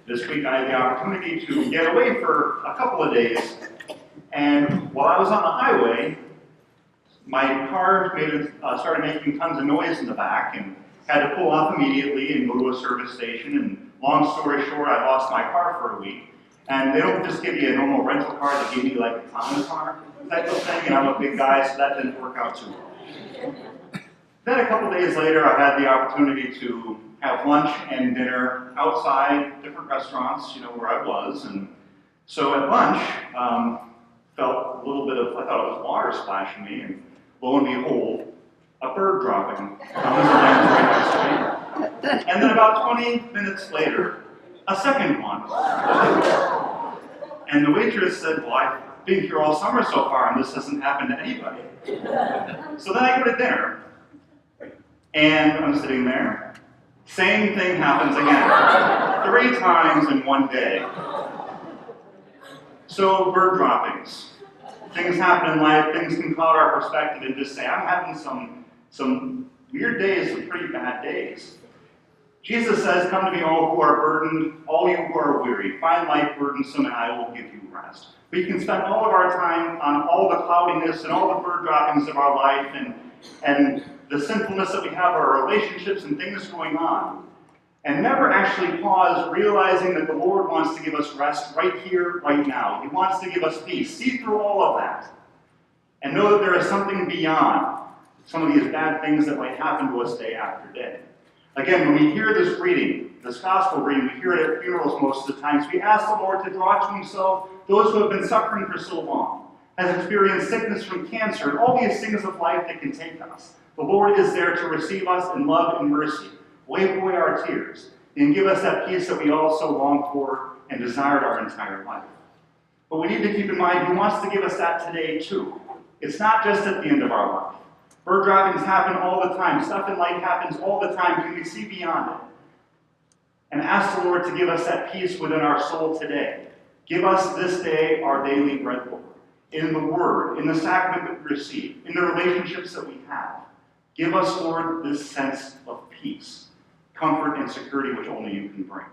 This week I had the opportunity to get away for a couple of days, and while I was on the highway, my car started making tons of noise in the back and had to pull off immediately and go to a service station. And long story short, I lost my car for a week. And they don't just give you a normal rental car, they give you like a common car type of thing, and I'm a big guy, so that didn't work out too well. Then a couple days later, I had the opportunity to have lunch and dinner outside different restaurants, where I was. And so at lunch, felt a little bit of, I thought it was water splashing me, and lo and behold, a bird dropping comes and lands right next to me. And then about 20 minutes later, a second one. And the waitress said, well, I've been here all summer so far, and this hasn't happened to anybody. So then I go to dinner, and I'm sitting there. Same thing happens again. 3 times in one day. So bird droppings. Things happen in life, things can cloud our perspective and just say, I'm having some weird days, some pretty bad days. Jesus says, come to me all who are burdened, all you who are weary. Find life burdensome and I will give you rest. We can spend all of our time on all the cloudiness and all the bird droppings of our life and the sinfulness that we have, our relationships and things going on, and never actually pause, realizing that the Lord wants to give us rest right here, right now. He wants to give us peace. See through all of that and know that there is something beyond some of these bad things that might happen to us day after day. Again, when we hear this reading, this gospel reading, we hear it at funerals most of the times, we ask the Lord to draw to himself those who have been suffering for so long, has experienced sickness from cancer, and all these things of life that can take us. The Lord is there to receive us in love and mercy, wipe away our tears, and give us that peace that we all so long for and desired our entire life. But we need to keep in mind, he wants to give us that today too. It's not just at the end of our life. Bird droppings happen all the time. Stuff in life happens all the time. Can we see beyond it? And ask the Lord to give us that peace within our soul today. Give us this day our daily bread, Lord. In the Word, in the sacrament that we receive, in the relationships that we have. Give us, Lord, this sense of peace, comfort, and security which only you can bring.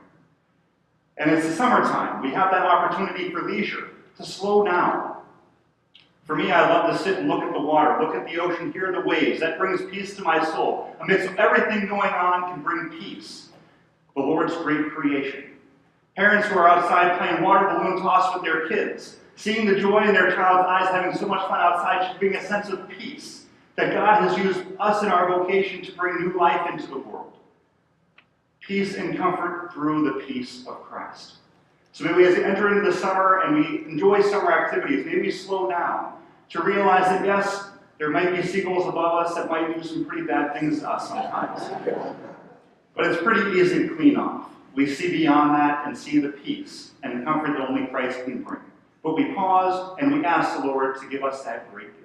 And it's the summertime. We have that opportunity for leisure, to slow down. For me, I love to sit and look at the water, look at the ocean, hear the waves. That brings peace to my soul. Amidst everything going on can bring peace. The Lord's great creation. Parents who are outside playing water balloon toss with their kids, seeing the joy in their child's eyes, having so much fun outside should bring a sense of peace. That God has used us in our vocation to bring new life into the world. Peace and comfort through the peace of Christ. So maybe as we enter into the summer and we enjoy summer activities, maybe we slow down to realize that yes, there might be seagulls above us that might do some pretty bad things to us sometimes. But it's pretty easy to clean off. We see beyond that and see the peace and the comfort that only Christ can bring. But we pause and we ask the Lord to give us that great peace.